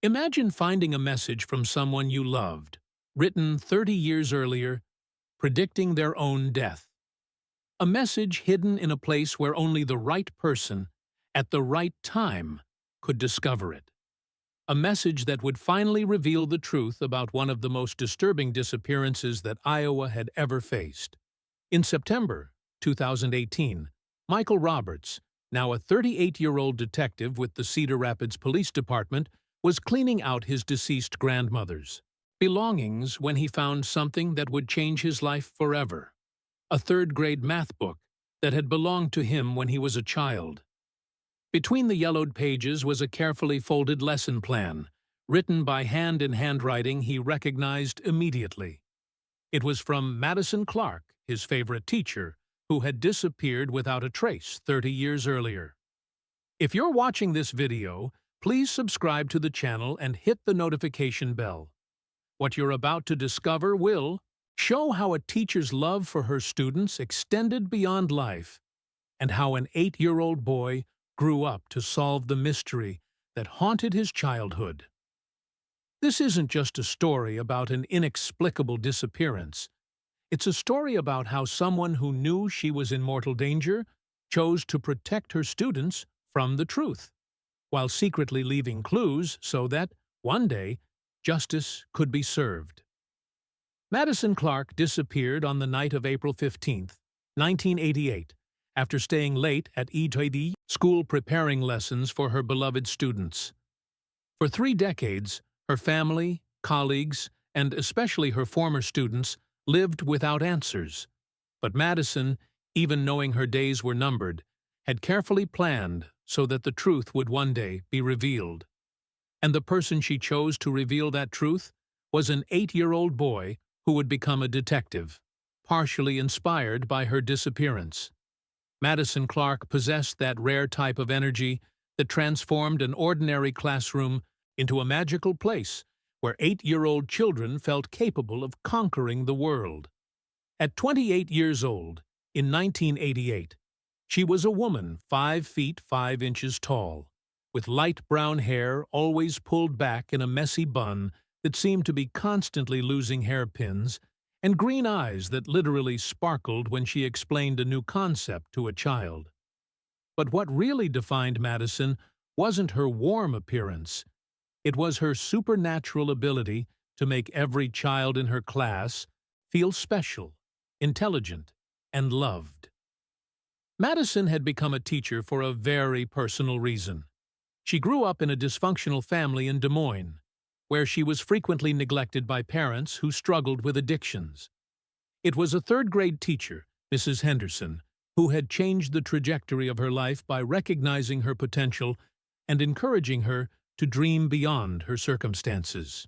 Imagine finding a message from someone you loved, written 30 years earlier, predicting their own death. A message hidden in a place where only the right person, at the right time, could discover it. A message that would finally reveal the truth about one of the most disturbing disappearances that Iowa had ever faced. In September 2018, Michael Roberts, now a 38-year-old detective with the Cedar Rapids Police Department, was cleaning out his deceased grandmother's belongings when he found something that would change his life forever. A third-grade math book that had belonged to him when he was a child. Between the yellowed pages was a carefully folded lesson plan, written by hand in handwriting he recognized immediately. It was from Madison Clark, his favorite teacher, who had disappeared without a trace 30 years earlier. If you're watching this video, please subscribe to the channel and hit the notification bell. What you're about to discover will show how a teacher's love for her students extended beyond life, and how an 8-year-old boy grew up to solve the mystery that haunted his childhood. This isn't just a story about an inexplicable disappearance. It's a story about how someone who knew she was in mortal danger chose to protect her students from the truth, while secretly leaving clues so that, one day, justice could be served. Madison Clark disappeared on the night of April 15, 1988, after staying late at ETD school preparing lessons for her beloved students. For 3 decades, her family, colleagues, and especially her former students lived without answers. But Madison, even knowing her days were numbered, had carefully planned so that the truth would one day be revealed. And the person she chose to reveal that truth was an 8-year-old boy who would become a detective, partially inspired by her disappearance. Madison Clark possessed that rare type of energy that transformed an ordinary classroom into a magical place where 8-year-old children felt capable of conquering the world. At 28 years old, in 1988, she was a woman 5 feet 5 inches tall, with light brown hair always pulled back in a messy bun that seemed to be constantly losing hairpins, and green eyes that literally sparkled when she explained a new concept to a child. But what really defined Madison wasn't her warm appearance. It was her supernatural ability to make every child in her class feel special, intelligent, and loved. Madison had become a teacher for a very personal reason. She grew up in a dysfunctional family in Des Moines, where she was frequently neglected by parents who struggled with addictions. It was a third-grade teacher, Mrs. Henderson, who had changed the trajectory of her life by recognizing her potential and encouraging her to dream beyond her circumstances.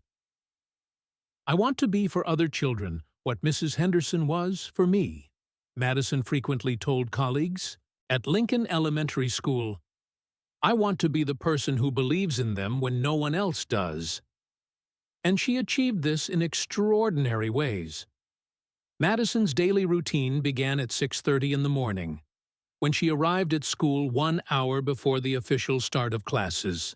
"I want to be for other children what Mrs. Henderson was for me," Madison frequently told colleagues. At Lincoln Elementary School, "I want to be the person who believes in them when no one else does." And she achieved this in extraordinary ways. Madison's daily routine began at 6:30 in the morning, when she arrived at school 1 hour before the official start of classes.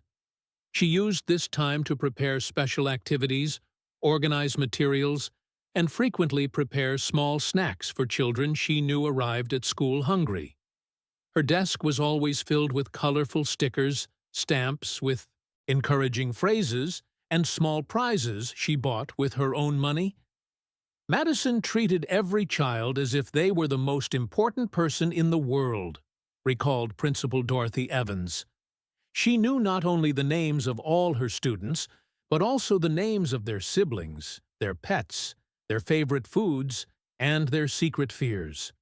She used this time to prepare special activities, organize materials, and frequently prepare small snacks for children she knew arrived at school hungry. Her desk was always filled with colorful stickers, stamps with encouraging phrases, and small prizes she bought with her own money. Madison treated every child as if they were the most important person in the world, recalled Principal Dorothy Evans. She knew not only the names of all her students, but also the names of their siblings, their pets, their favorite foods, and their secret fears.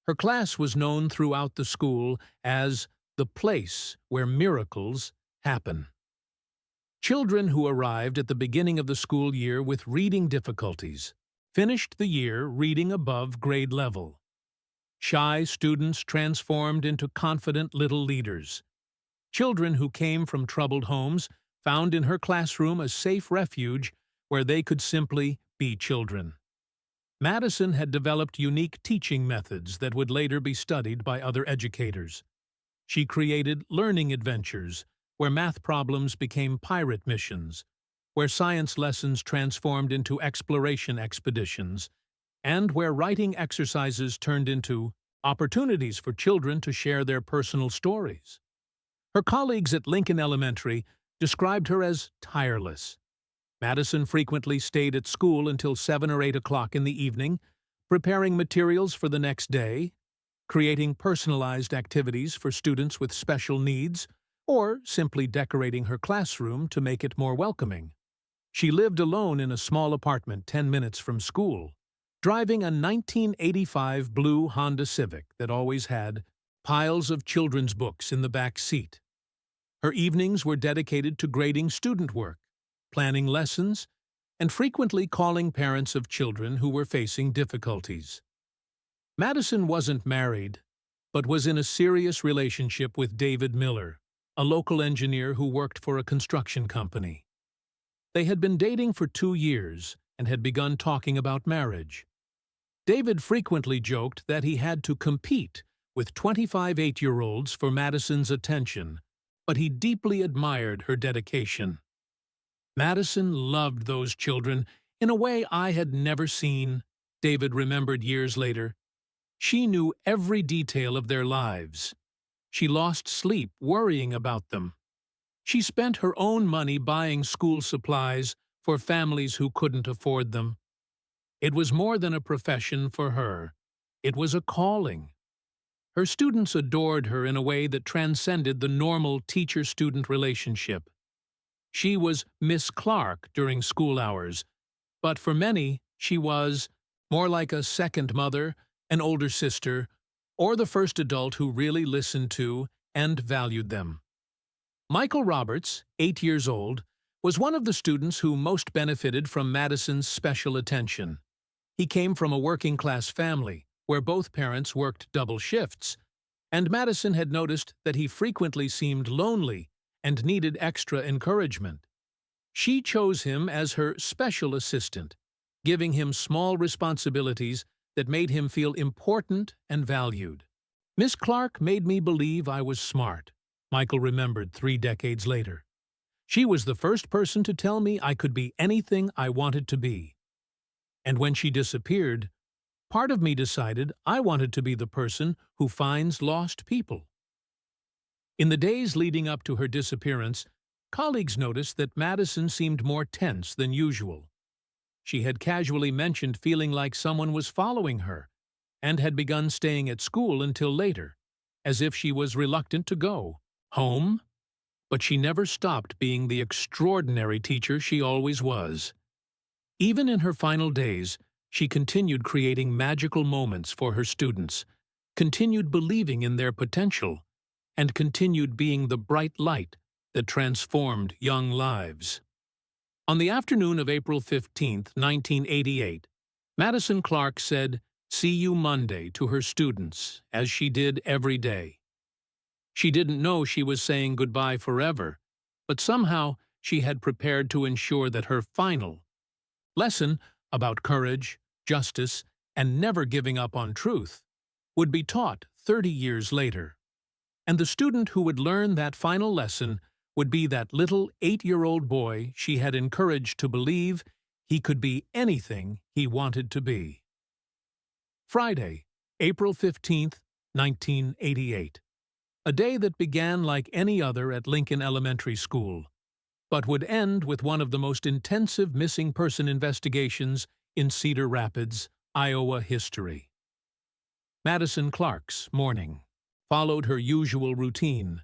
Her class was known throughout the school as the place where miracles happen. Children who arrived at the beginning of the school year with reading difficulties finished the year reading above grade level. Shy students transformed into confident little leaders. Children who came from troubled homes found in her classroom a safe refuge where they could simply be children. Madison had developed unique teaching methods that would later be studied by other educators. She created learning adventures where math problems became pirate missions, where science lessons transformed into exploration expeditions, and where writing exercises turned into opportunities for children to share their personal stories. Her colleagues at Lincoln Elementary described her as tireless. Madison frequently stayed at school until 7 or 8 o'clock in the evening, preparing materials for the next day, creating personalized activities for students with special needs, or simply decorating her classroom to make it more welcoming. She lived alone in a small apartment 10 minutes from school, driving a 1985 blue Honda Civic that always had piles of children's books in the back seat. Her evenings were dedicated to grading student work, planning lessons, and frequently calling parents of children who were facing difficulties. Madison wasn't married, but was in a serious relationship with David Miller, a local engineer who worked for a construction company. They had been dating for 2 years and had begun talking about marriage. David frequently joked that he had to compete with 25 8-year-olds for Madison's attention, but he deeply admired her dedication. Madison loved those children in a way I had never seen, David remembered years later. She knew every detail of their lives. She lost sleep worrying about them. She spent her own money buying school supplies for families who couldn't afford them. It was more than a profession for her. It was a calling. Her students adored her in a way that transcended the normal teacher-student relationship. She was Miss Clark during school hours, but for many, she was more like a second mother, an older sister, or the first adult who really listened to and valued them. Michael Roberts, 8 years old, was one of the students who most benefited from Madison's special attention. He came from a working-class family, where both parents worked double shifts, and Madison had noticed that he frequently seemed lonely and needed extra encouragement. She chose him as her special assistant, giving him small responsibilities that made him feel important and valued. Miss Clark made me believe I was smart, Michael remembered 3 decades later. She was the first person to tell me I could be anything I wanted to be. And when she disappeared, part of me decided I wanted to be the person who finds lost people. In the days leading up to her disappearance, colleagues noticed that Madison seemed more tense than usual. She had casually mentioned feeling like someone was following her, and had begun staying at school until later, as if she was reluctant to go home. But she never stopped being the extraordinary teacher she always was. Even in her final days, she continued creating magical moments for her students, continued believing in their potential, and continued being the bright light that transformed young lives. On the afternoon of April 15, 1988, Madison Clark said, "See you Monday" to her students, as she did every day. She didn't know she was saying goodbye forever, but somehow she had prepared to ensure that her final lesson about courage, justice, and never giving up on truth would be taught 30 years later. And the student who would learn that final lesson would be that little 8-year-old boy she had encouraged to believe he could be anything he wanted to be. Friday, April 15, 1988. A day that began like any other at Lincoln Elementary School, but would end with one of the most intensive missing person investigations in Cedar Rapids, Iowa history. Madison Clark's morning followed her usual routine.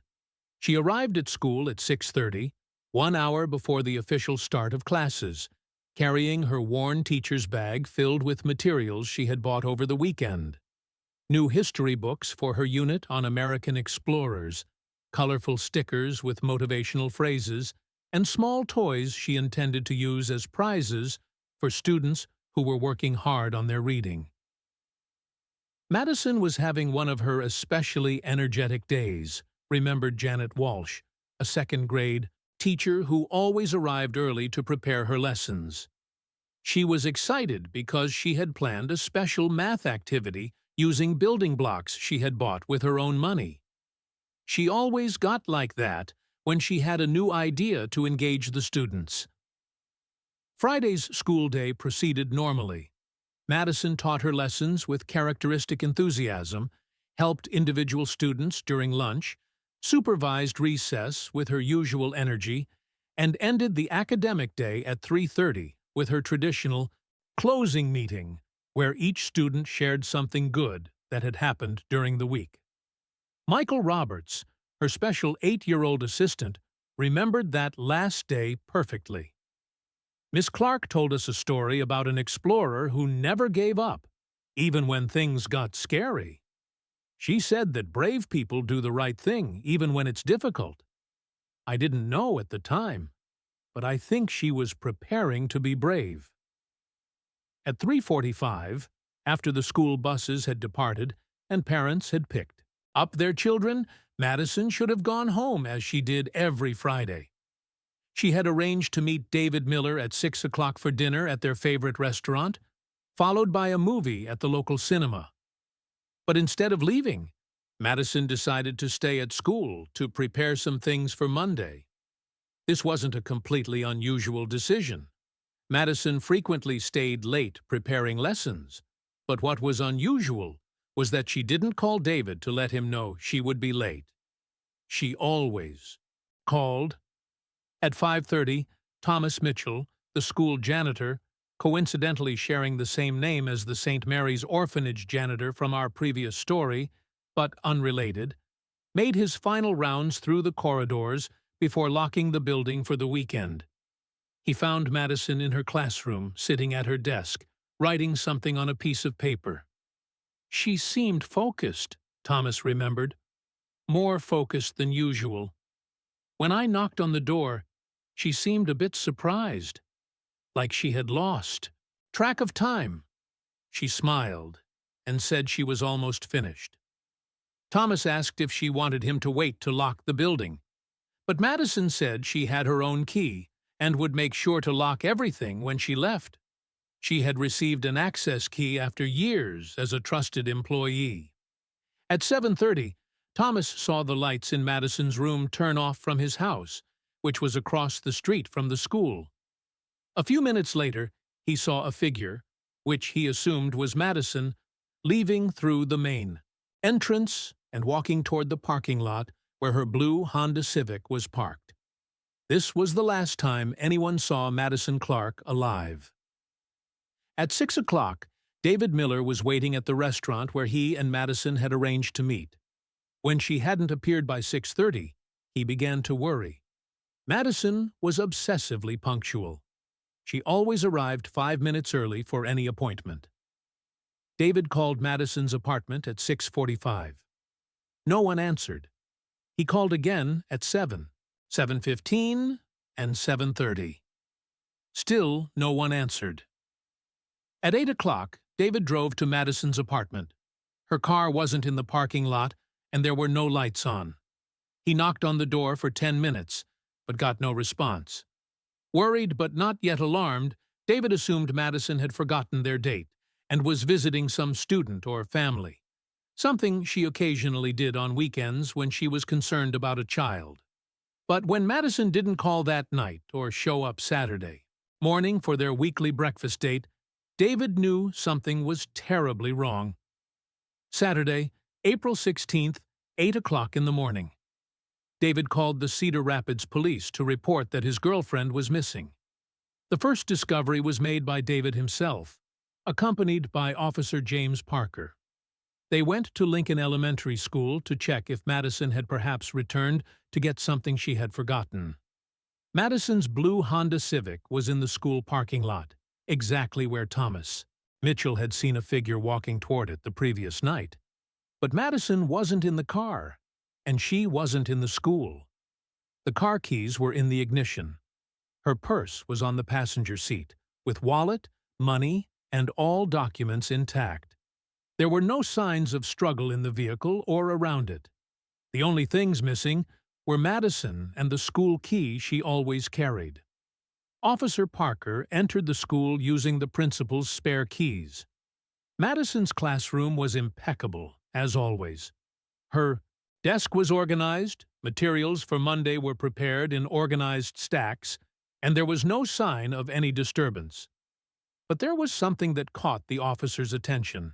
She arrived at school at 6:30, 1 hour before the official start of classes, carrying her worn teacher's bag filled with materials she had bought over the weekend. New history books for her unit on American explorers, colorful stickers with motivational phrases, and small toys she intended to use as prizes for students who were working hard on their reading. Madison was having one of her especially energetic days, remembered Janet Walsh, a second-grade teacher who always arrived early to prepare her lessons. She was excited because she had planned a special math activity using building blocks she had bought with her own money. She always got like that when she had a new idea to engage the students. Friday's school day proceeded normally. Madison taught her lessons with characteristic enthusiasm, helped individual students during lunch, supervised recess with her usual energy, and ended the academic day at 3:30 with her traditional closing meeting, where each student shared something good that had happened during the week. Michael Roberts, her special 8-year-old assistant, remembered that last day perfectly. Miss Clark told us a story about an explorer who never gave up, even when things got scary. She said that brave people do the right thing, even when it's difficult. I didn't know at the time, but I think she was preparing to be brave. At 3:45, after the school buses had departed and parents had picked up their children, Madison should have gone home as she did every Friday. She had arranged to meet David Miller at 6 o'clock for dinner at their favorite restaurant, followed by a movie at the local cinema. But instead of leaving, Madison decided to stay at school to prepare some things for Monday. This wasn't a completely unusual decision. Madison frequently stayed late preparing lessons, but what was unusual was that she didn't call David to let him know she would be late. She always called. At 5:30, Thomas Mitchell, the school janitor, coincidentally sharing the same name as the St. Mary's Orphanage janitor from our previous story, but unrelated, made his final rounds through the corridors before locking the building for the weekend. He found Madison in her classroom, sitting at her desk, writing something on a piece of paper. She seemed focused, Thomas remembered, more focused than usual. When I knocked on the door, she seemed a bit surprised, like she had lost track of time. She smiled and said she was almost finished. Thomas asked if she wanted him to wait to lock the building, but Madison said she had her own key and would make sure to lock everything when she left. She had received an access key after years as a trusted employee. At 7:30, Thomas saw the lights in Madison's room turn off from his house, which was across the street from the school. A few minutes later, he saw a figure, which he assumed was Madison, leaving through the main entrance and walking toward the parking lot where her blue Honda Civic was parked. This was the last time anyone saw Madison Clark alive. At 6 o'clock, David Miller was waiting at the restaurant where he and Madison had arranged to meet. When she hadn't appeared by 6:30, he began to worry. Madison was obsessively punctual. She always arrived 5 minutes early for any appointment. David called Madison's apartment at 6:45. No one answered. He called again at 7, 7:15, and 7:30. Still no one answered. At 8 o'clock, David drove to Madison's apartment. Her car wasn't in the parking lot, and there were no lights on. He knocked on the door for 10 minutes, but got no response. Worried but not yet alarmed, David assumed Madison had forgotten their date and was visiting some student or family, something she occasionally did on weekends when she was concerned about a child. But when Madison didn't call that night or show up Saturday morning for their weekly breakfast date, David knew something was terribly wrong. Saturday, April 16th, 8 o'clock in the morning. David called the Cedar Rapids police to report that his girlfriend was missing. The first discovery was made by David himself, accompanied by Officer James Parker. They went to Lincoln Elementary School to check if Madison had perhaps returned to get something she had forgotten. Madison's blue Honda Civic was in the school parking lot, exactly where Thomas Mitchell had seen a figure walking toward it the previous night. But Madison wasn't in the car, and she wasn't in the school. The car keys were in the ignition. Her purse was on the passenger seat, with wallet, money, and all documents intact. There were no signs of struggle in the vehicle or around it. The only things missing were Madison and the school key she always carried. Officer Parker entered the school using the principal's spare keys. Madison's classroom was impeccable, as always. Her Desk was organized, materials for Monday were prepared in organized stacks, and there was no sign of any disturbance. But there was something that caught the officer's attention.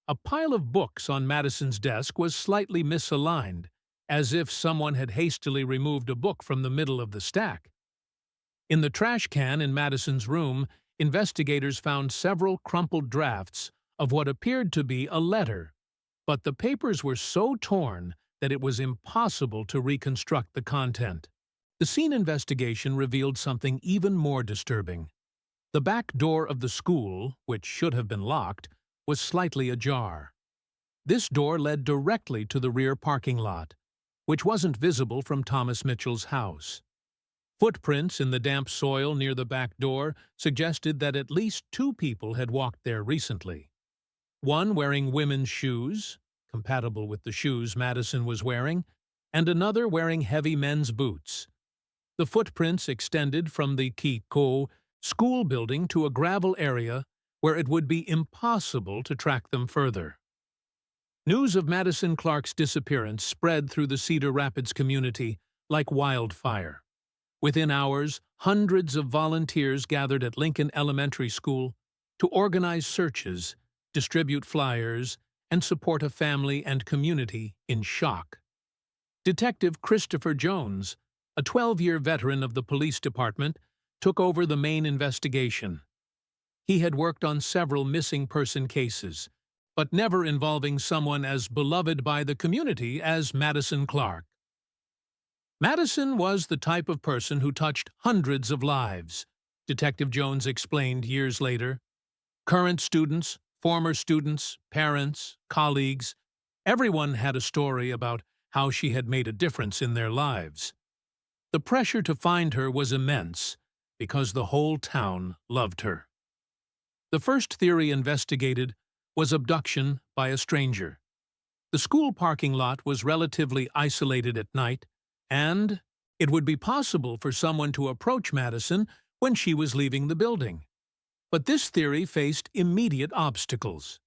A pile of books on Madison's desk was slightly misaligned, as if someone had hastily removed a book from the middle of the stack. In the trash can in Madison's room, investigators found several crumpled drafts of what appeared to be a letter, but the papers were so torn that it was impossible to reconstruct the content. The scene investigation revealed something even more disturbing. The back door of the school, which should have been locked, was slightly ajar. This door led directly to the rear parking lot, which wasn't visible from Thomas Mitchell's house. Footprints in the damp soil near the back door suggested that at least 2 people had walked there recently. One wearing women's shoes, compatible with the shoes Madison was wearing, and another wearing heavy men's boots. The footprints extended from the Kiko school building to a gravel area where it would be impossible to track them further. News of Madison Clark's disappearance spread through the Cedar Rapids community like wildfire. Within hours, hundreds of volunteers gathered at Lincoln Elementary School to organize searches, distribute flyers, and support a family and community in shock. Detective Christopher Jones, a 12-year veteran of the police department, took over the main investigation. He had worked on several missing person cases, but never involving someone as beloved by the community as Madison Clark. Madison was the type of person who touched hundreds of lives, Detective Jones explained years later. Current students, former students, parents, colleagues, everyone had a story about how she had made a difference in their lives. The pressure to find her was immense because the whole town loved her. The first theory investigated was abduction by a stranger. The school parking lot was relatively isolated at night, and it would be possible for someone to approach Madison when she was leaving the building. But this theory faced immediate obstacles.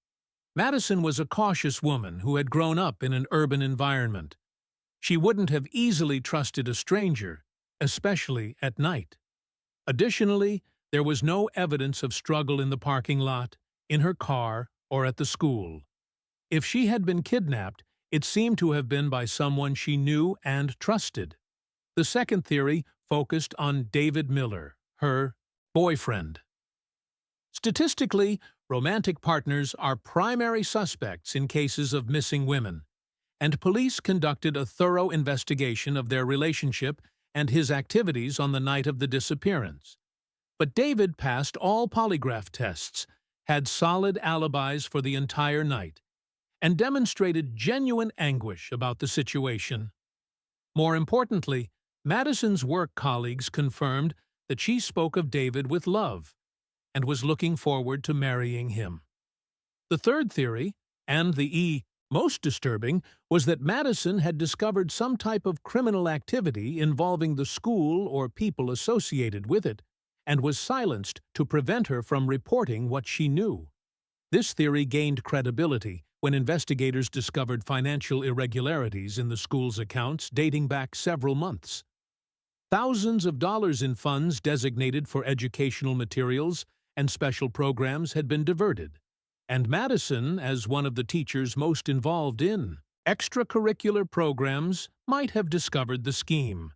Madison was a cautious woman who had grown up in an urban environment. She wouldn't have easily trusted a stranger, especially at night. Additionally, there was no evidence of struggle in the parking lot, in her car, or at the school. If she had been kidnapped, it seemed to have been by someone she knew and trusted. The second theory focused on David Miller, her boyfriend. Statistically, romantic partners are primary suspects in cases of missing women, and police conducted a thorough investigation of their relationship and his activities on the night of the disappearance. But David passed all polygraph tests, had solid alibis for the entire night, and demonstrated genuine anguish about the situation. More importantly, Madison's work colleagues confirmed that she spoke of David with love and was looking forward to marrying him. The third theory, and the most disturbing, was that Madison had discovered some type of criminal activity involving the school or people associated with it, and was silenced to prevent her from reporting what she knew. This theory gained credibility when investigators discovered financial irregularities in the school's accounts dating back several months. Thousands of dollars in funds designated for educational materials and special programs had been diverted, and Madison, as one of the teachers most involved in extracurricular programs, might have discovered the scheme.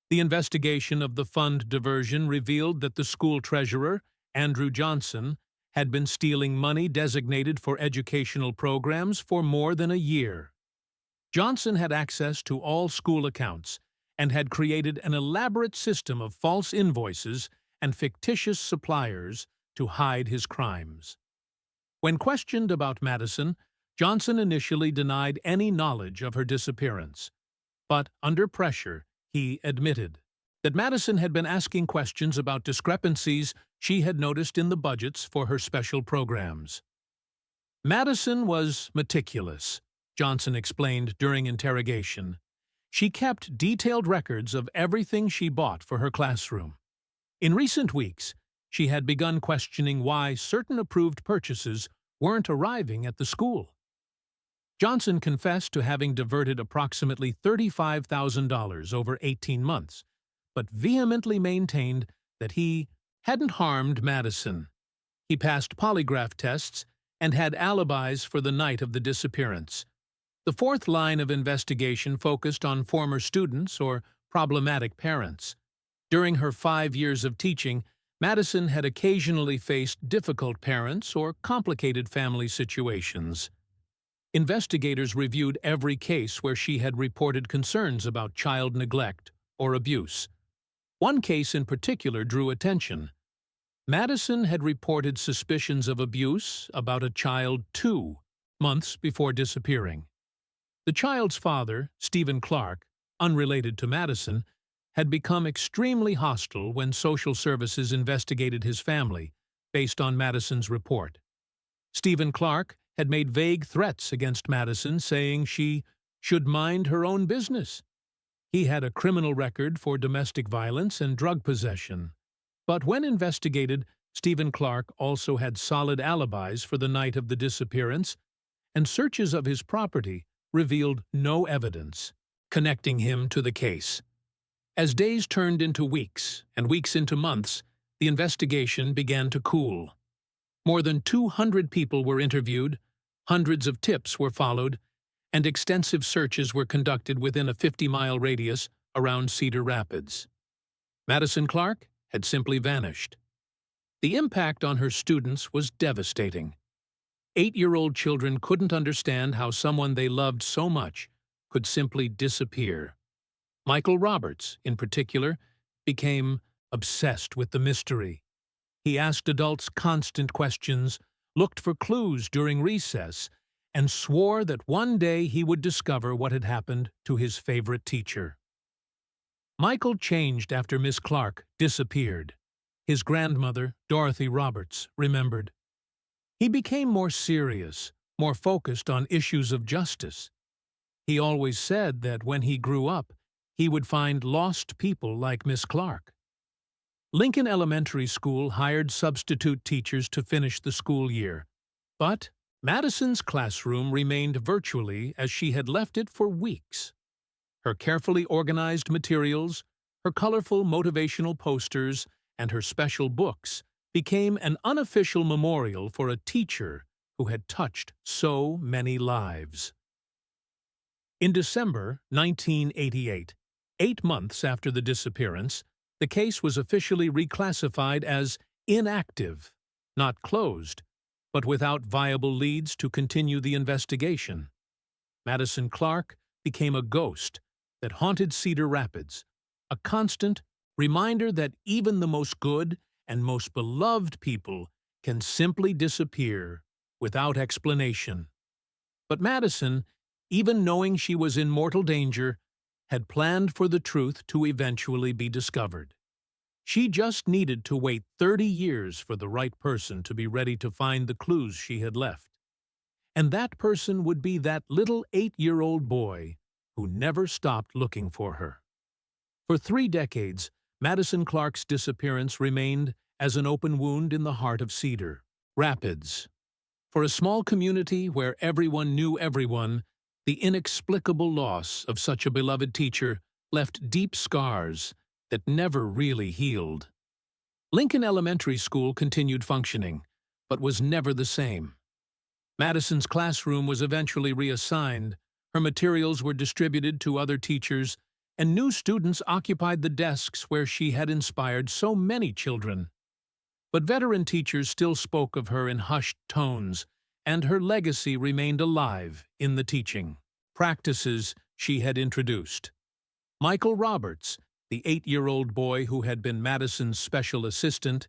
The investigation of the fund diversion revealed that the school treasurer, Andrew Johnson, had been stealing money designated for educational programs for more than a year. Johnson had access to all school accounts and had created an elaborate system of false invoices and fictitious suppliers to hide his crimes. When questioned about Madison, Johnson initially denied any knowledge of her disappearance. But under pressure, he admitted that Madison had been asking questions about discrepancies she had noticed in the budgets for her special programs. Madison was meticulous, Johnson explained during interrogation. She kept detailed records of everything she bought for her classroom. In recent weeks, she had begun questioning why certain approved purchases weren't arriving at the school. Johnson confessed to having diverted approximately $35,000 over 18 months, but vehemently maintained that he hadn't harmed Madison. He passed polygraph tests and had alibis for the night of the disappearance. The fourth line of investigation focused on former students or problematic parents. During her 5 years of teaching, Madison had occasionally faced difficult parents or complicated family situations. Investigators reviewed every case where she had reported concerns about child neglect or abuse. One case in particular drew attention. Madison had reported suspicions of abuse about a child 2 months before disappearing. The child's father, Stephen Clark, unrelated to Madison, had become extremely hostile when social services investigated his family, based on Madison's report. Stephen Clark had made vague threats against Madison, saying she should mind her own business. He had a criminal record for domestic violence and drug possession. But when investigated, Stephen Clark also had solid alibis for the night of the disappearance, and searches of his property revealed no evidence connecting him to the case. As days turned into weeks and weeks into months, the investigation began to cool. More than 200 people were interviewed, hundreds of tips were followed, and extensive searches were conducted within a 50-mile radius around Cedar Rapids. Madison Clark had simply vanished. The impact on her students was devastating. 8-year-old children couldn't understand how someone they loved so much could simply disappear. Michael Roberts, in particular, became obsessed with the mystery. He asked adults constant questions, looked for clues during recess, and swore that one day he would discover what had happened to his favorite teacher. Michael changed after Miss Clark disappeared. His grandmother, Dorothy Roberts, remembered. He became more serious, more focused on issues of justice. He always said that when he grew up, he would find lost people like Miss Clark. Lincoln Elementary School hired substitute teachers to finish the school year, but Madison's classroom remained virtually as she had left it for weeks. Her carefully organized materials, her colorful motivational posters, and her special books became an unofficial memorial for a teacher who had touched so many lives. In December 1988, 8 months after the disappearance, the case was officially reclassified as inactive, not closed, but without viable leads to continue the investigation. Madison Clark became a ghost that haunted Cedar Rapids, a constant reminder that even the most good and most beloved people can simply disappear without explanation. But Madison, even knowing she was in mortal danger, had planned for the truth to eventually be discovered. She just needed to wait 30 years for the right person to be ready to find the clues she had left. And that person would be that little 8-year-old boy who never stopped looking for her. For 3 decades, Madison Clark's disappearance remained as an open wound in the heart of Cedar Rapids. For a small community where everyone knew everyone, the inexplicable loss of such a beloved teacher left deep scars that never really healed. Lincoln Elementary School continued functioning, but was never the same. Madison's classroom was eventually reassigned, her materials were distributed to other teachers, and new students occupied the desks where she had inspired so many children. But veteran teachers still spoke of her in hushed tones, and her legacy remained alive in the teaching practices she had introduced. Michael Roberts, the 8-year-old boy who had been Madison's special assistant,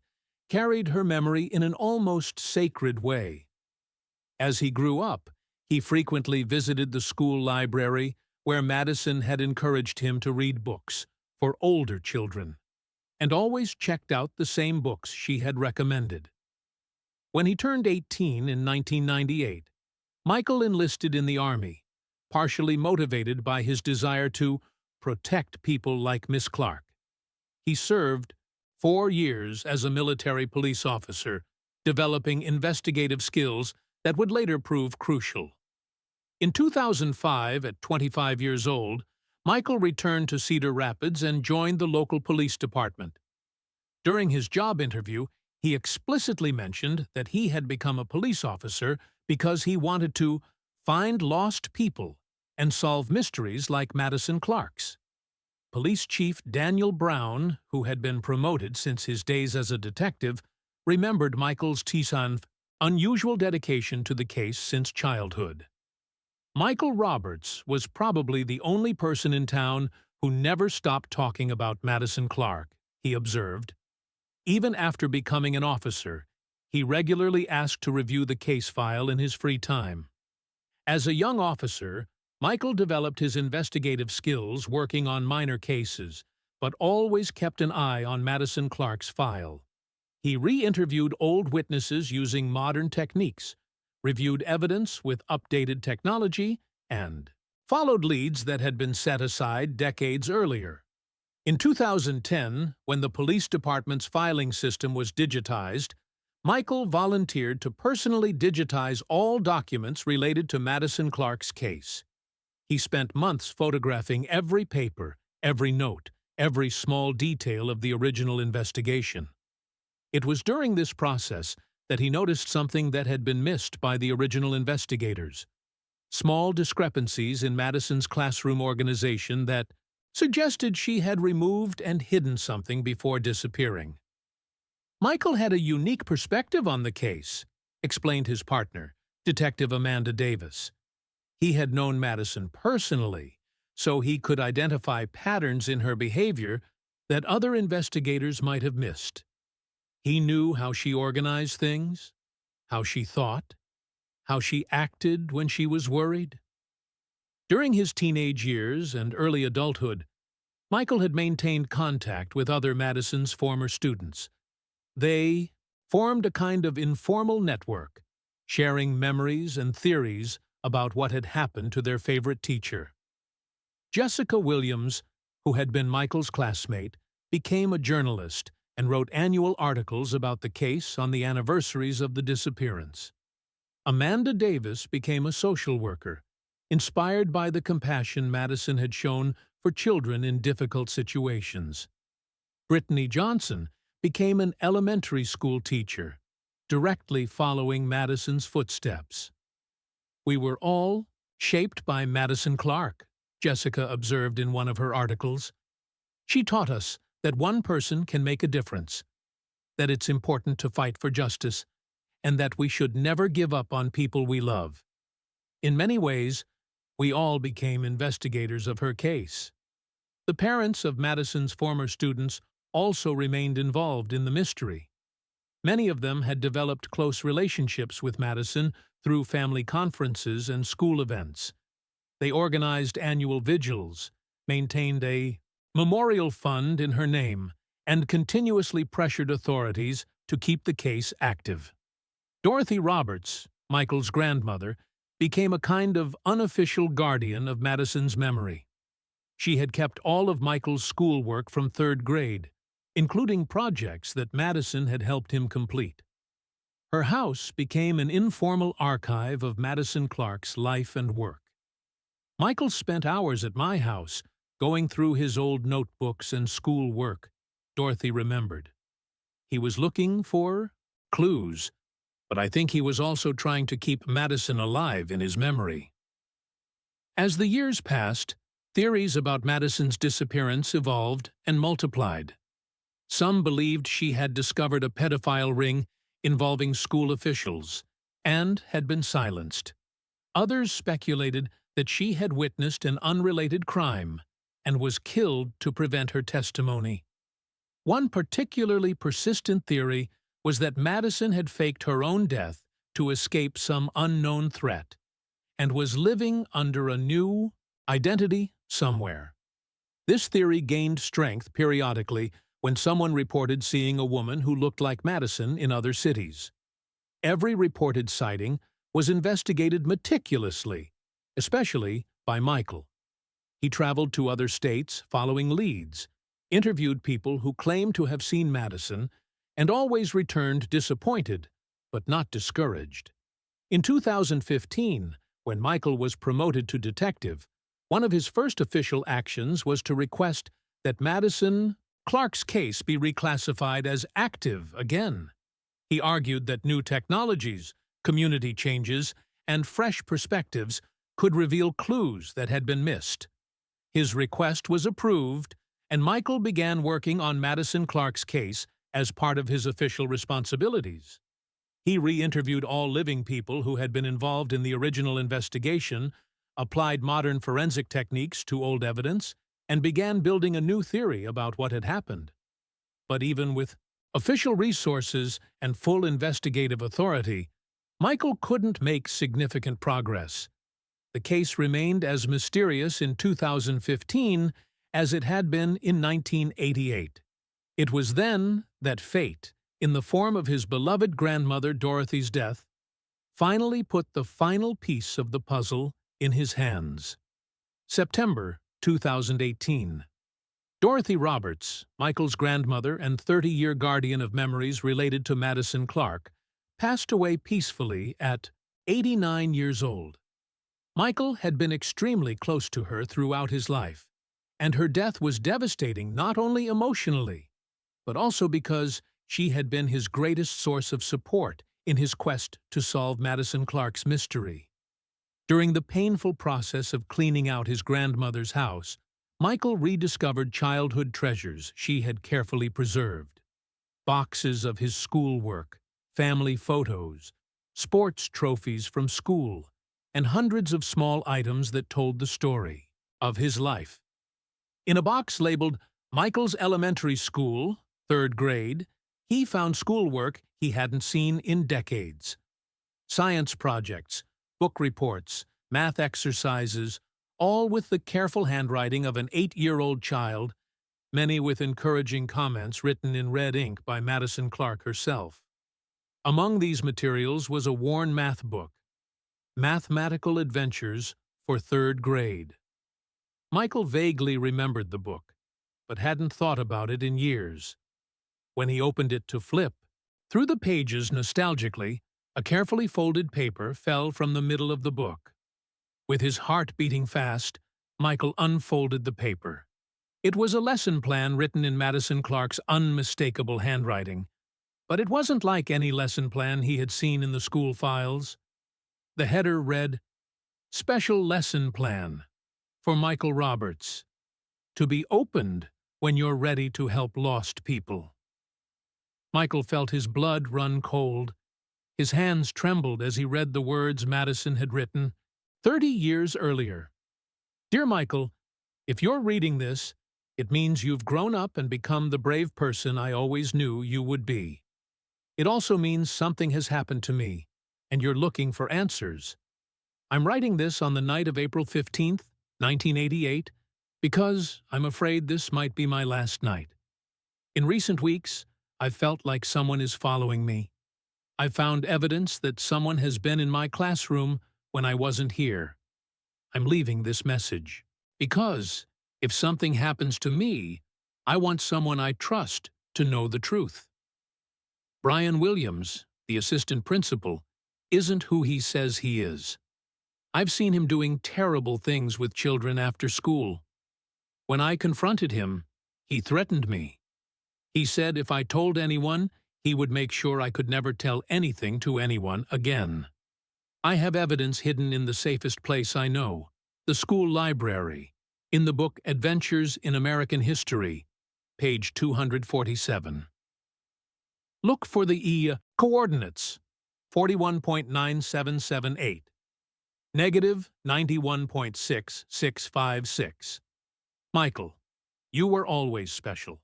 carried her memory in an almost sacred way. As he grew up, he frequently visited the school library where Madison had encouraged him to read books for older children, and always checked out the same books she had recommended. When he turned 18 in 1998, Michael enlisted in the Army, partially motivated by his desire to protect people like Miss Clark. He served 4 years as a military police officer, developing investigative skills that would later prove crucial. In 2005, at 25 years old, Michael returned to Cedar Rapids and joined the local police department. During his job interview, he explicitly mentioned that he had become a police officer because he wanted to find lost people and solve mysteries like Madison Clark's. Police Chief Daniel Brown, who had been promoted since his days as a detective, remembered Michael's Tissan's unusual dedication to the case since childhood. Michael Roberts was probably the only person in town who never stopped talking about Madison Clark, he observed. Even after becoming an officer, he regularly asked to review the case file in his free time. As a young officer, Michael developed his investigative skills working on minor cases, but always kept an eye on Madison Clark's file. He re-interviewed old witnesses using modern techniques, reviewed evidence with updated technology, and followed leads that had been set aside decades earlier. In 2010, when the police department's filing system was digitized, Michael volunteered to personally digitize all documents related to Madison Clark's case. He spent months photographing every paper, every note, every small detail of the original investigation. It was during this process that he noticed something that had been missed by the original investigators. Small discrepancies in Madison's classroom organization that suggested she had removed and hidden something before disappearing. Michael had a unique perspective on the case, explained his partner, Detective Amanda Davis. He had known Madison personally, so he could identify patterns in her behavior that other investigators might have missed. He knew how she organized things, how she thought, how she acted when she was worried. During his teenage years and early adulthood, Michael had maintained contact with other Madison's former students. They formed a kind of informal network, sharing memories and theories about what had happened to their favorite teacher. Jessica Williams, who had been Michael's classmate, became a journalist and wrote annual articles about the case on the anniversaries of the disappearance. Amanda Davis became a social worker, inspired by the compassion Madison had shown for children in difficult situations. Brittany Johnson became an elementary school teacher, directly following Madison's footsteps. "We were all shaped by Madison Clark," Jessica observed in one of her articles. "She taught us that one person can make a difference, that it's important to fight for justice, and that we should never give up on people we love." In many ways, we all became investigators of her case. The parents of Madison's former students also remained involved in the mystery. Many of them had developed close relationships with Madison through family conferences and school events. They organized annual vigils, maintained a memorial fund in her name, and continuously pressured authorities to keep the case active. Dorothy Roberts, Michael's grandmother, became a kind of unofficial guardian of Madison's memory. She had kept all of Michael's schoolwork from third grade, including projects that Madison had helped him complete. Her house became an informal archive of Madison Clark's life and work. Michael spent hours at my house, going through his old notebooks and school work, Dorothy remembered. He was looking for clues, but I think he was also trying to keep Madison alive in his memory. As the years passed, theories about Madison's disappearance evolved and multiplied. Some believed she had discovered a pedophile ring involving school officials and had been silenced. Others speculated that she had witnessed an unrelated crime and was killed to prevent her testimony. One particularly persistent theory was that Madison had faked her own death to escape some unknown threat and was living under a new identity somewhere. This theory gained strength periodically when someone reported seeing a woman who looked like Madison in other cities. Every reported sighting was investigated meticulously, especially by Michael. He traveled to other states following leads, interviewed people who claimed to have seen Madison, and always returned disappointed, but not discouraged. In 2015, When Michael was promoted to detective, one of his first official actions was to request that Madison Clark's case be reclassified as active again. He argued that new technologies, community changes, and fresh perspectives could reveal clues that had been missed. His request was approved, and Michael began working on Madison Clark's case as part of his official responsibilities. He re-interviewed all living people who had been involved in the original investigation, applied modern forensic techniques to old evidence, and began building a new theory about what had happened. But even with official resources and full investigative authority, Michael couldn't make significant progress. The case remained as mysterious in 2015 as it had been in 1988. It was then that fate, in the form of his beloved grandmother Dorothy's death, finally put the final piece of the puzzle in his hands. September 2018. Dorothy Roberts, Michael's grandmother and 30-year guardian of memories related to Madison Clark, passed away peacefully at 89 years old. Michael had been extremely close to her throughout his life, and her death was devastating not only emotionally, but also because she had been his greatest source of support in his quest to solve Madison Clark's mystery. During the painful process of cleaning out his grandmother's house, Michael rediscovered childhood treasures she had carefully preserved. Boxes of his schoolwork, family photos, sports trophies from school, and hundreds of small items that told the story of his life. In a box labeled Michael's Elementary School, 3rd grade, he found schoolwork he hadn't seen in decades. Science projects, book reports, math exercises, all with the careful handwriting of an 8-year-old child, many with encouraging comments written in red ink by Madison Clark herself. Among these materials was a worn math book, Mathematical Adventures for 3rd grade. Michael vaguely remembered the book, but hadn't thought about it in years. When he opened it to flip through the pages nostalgically, a carefully folded paper fell from the middle of the book. With his heart beating fast, Michael unfolded the paper. It was a lesson plan written in Madison Clark's unmistakable handwriting, but it wasn't like any lesson plan he had seen in the school files. The header read, "Special Lesson Plan for Michael Roberts, to be opened when you're ready to help lost people." Michael felt his blood run cold. His hands trembled as he read the words Madison had written 30 years earlier. Dear Michael, if you're reading this, it means you've grown up and become the brave person I always knew you would be. It also means something has happened to me, and you're looking for answers. I'm writing this on the night of April 15th, 1988, because I'm afraid this might be my last night. In recent weeks, I've felt like someone is following me. I've found evidence that someone has been in my classroom when I wasn't here. I'm leaving this message because if something happens to me, I want someone I trust to know the truth. Brian Williams, the assistant principal, isn't who he says he is. I've seen him doing terrible things with children after school. When I confronted him, he threatened me. He said if I told anyone, he would make sure I could never tell anything to anyone again. I have evidence hidden in the safest place I know, the school library, in the book Adventures in American History, page 247. Look for the coordinates, 41.9778, negative 91.6656. Michael, you were always special.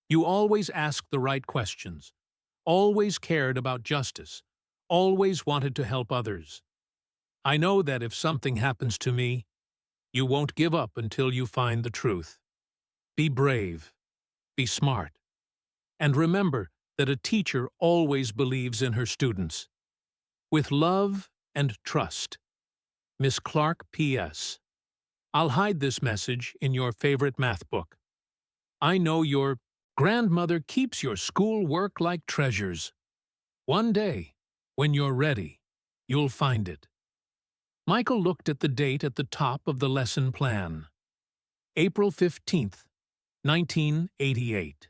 You always asked the right questions, always cared about justice, always wanted to help others. I know that if something happens to me, you won't give up until you find the truth. Be brave, be smart, and remember that a teacher always believes in her students. With love and trust, Miss Clark P.S. I'll hide this message in your favorite math book. I know your grandmother keeps your school work like treasures. One day, when you're ready, you'll find it. Michael looked at the date at the top of the lesson plan. April 15th, 1988.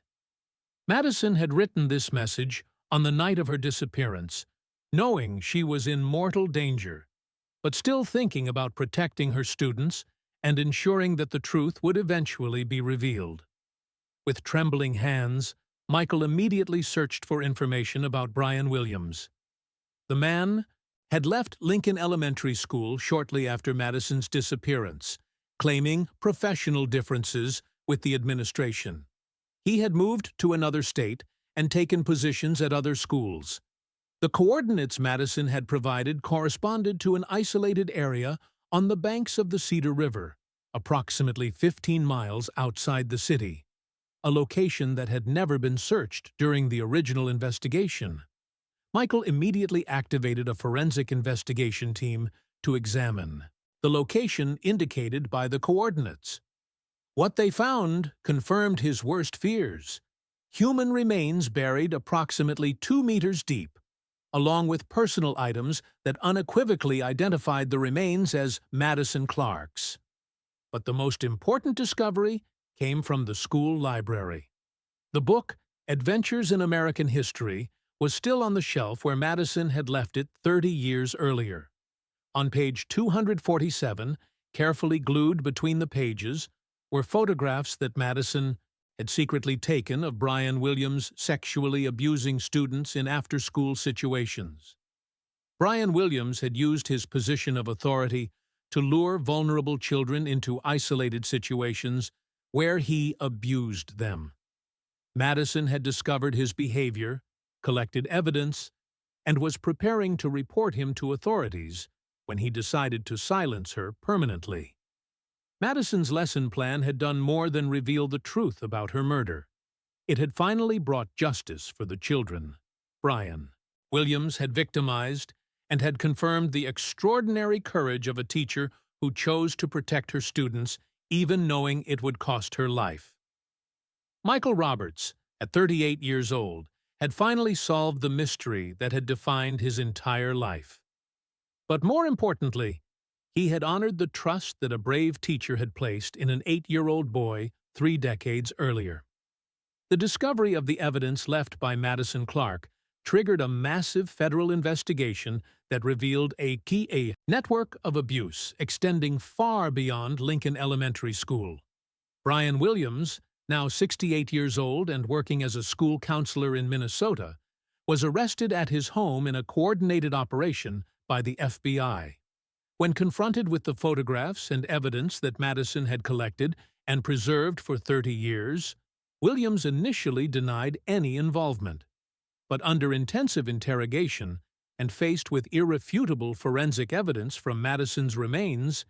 Madison had written this message on the night of her disappearance, knowing she was in mortal danger, but still thinking about protecting her students and ensuring that the truth would eventually be revealed. With trembling hands, Michael immediately searched for information about Brian Williams. The man had left Lincoln Elementary School shortly after Madison's disappearance, claiming professional differences with the administration. He had moved to another state and taken positions at other schools. The coordinates Madison had provided corresponded to an isolated area on the banks of the Cedar River, approximately 15 miles outside the city, a location that had never been searched during the original investigation. Michael immediately activated a forensic investigation team to examine the location indicated by the coordinates. What they found confirmed his worst fears: human remains buried approximately 2 meters deep, along with personal items that unequivocally identified the remains as Madison Clark's. But the most important discovery came from the school library. The book, Adventures in American History, was still on the shelf where Madison had left it 30 years earlier. On page 247, carefully glued between the pages, were photographs that Madison had secretly taken of Brian Williams sexually abusing students in after-school situations. Brian Williams had used his position of authority to lure vulnerable children into isolated situations where he abused them. Madison had discovered his behavior, collected evidence, and was preparing to report him to authorities when he decided to silence her permanently. Madison's lesson plan had done more than reveal the truth about her murder. It had finally brought justice for the children Brian Williams had victimized and had confirmed the extraordinary courage of a teacher who chose to protect her students, even knowing it would cost her life. Michael Roberts, at 38 years old, had finally solved the mystery that had defined his entire life. But more importantly, he had honored the trust that a brave teacher had placed in an 8-year-old boy 3 decades earlier. The discovery of the evidence left by Madison Clark triggered a massive federal investigation that revealed a network of abuse extending far beyond Lincoln Elementary School. Brian Williams, now 68 years old and working as a school counselor in Minnesota, was arrested at his home in a coordinated operation by the FBI. When confronted with the photographs and evidence that Madison had collected and preserved for 30 years, Williams initially denied any involvement. But under intensive interrogation and faced with irrefutable forensic evidence from Madison's remains,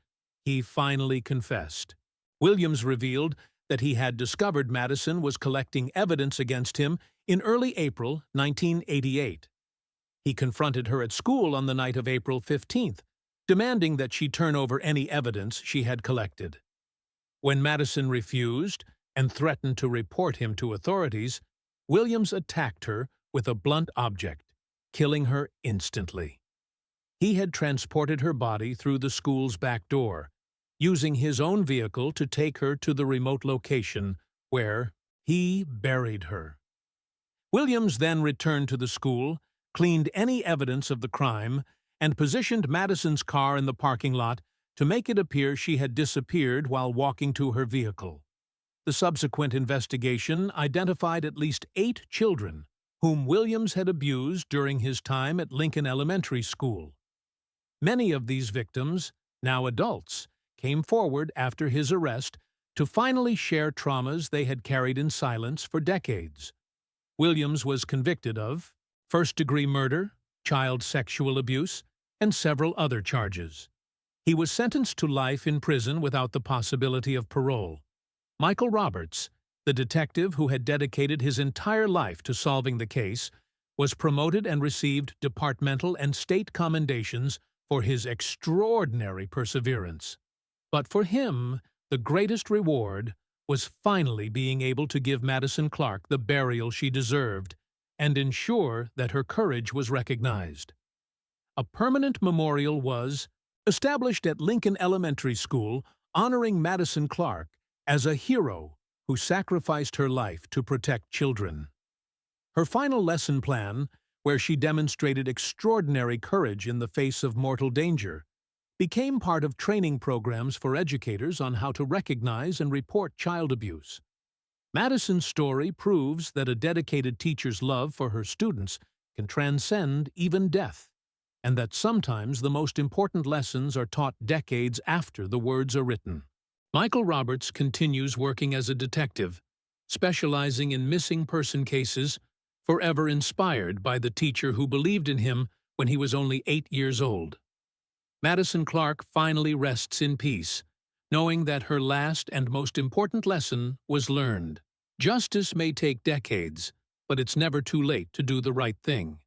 he finally confessed. Williams revealed that he had discovered Madison was collecting evidence against him in early April 1988. He confronted her at school on the night of April 15th, demanding that she turn over any evidence she had collected. When Madison refused and threatened to report him to authorities, Williams attacked her with a blunt object, killing her instantly. He had transported her body through the school's back door, using his own vehicle to take her to the remote location where he buried her. Williams then returned to the school, cleaned any evidence of the crime, and positioned Madison's car in the parking lot to make it appear she had disappeared while walking to her vehicle. The subsequent investigation identified at least 8 children whom Williams had abused during his time at Lincoln Elementary School. Many of these victims, now adults, came forward after his arrest to finally share traumas they had carried in silence for decades. Williams was convicted of first-degree murder, child sexual abuse, and several other charges. He was sentenced to life in prison without the possibility of parole. Michael Roberts, the detective who had dedicated his entire life to solving the case, was promoted and received departmental and state commendations for his extraordinary perseverance. But for him, the greatest reward was finally being able to give Madison Clark the burial she deserved and ensure that her courage was recognized. A permanent memorial was Established at Lincoln Elementary School, honoring Madison Clark as a hero who sacrificed her life to protect children. Her final lesson plan, where she demonstrated extraordinary courage in the face of mortal danger, became part of training programs for educators on how to recognize and report child abuse. Madison's story proves that a dedicated teacher's love for her students can transcend even death, and that sometimes the most important lessons are taught decades after the words are written. Michael Roberts continues working as a detective, specializing in missing person cases, forever inspired by the teacher who believed in him when he was only 8 years old. Madison Clark finally rests in peace, knowing that her last and most important lesson was learned. Justice may take decades, but it's never too late to do the right thing.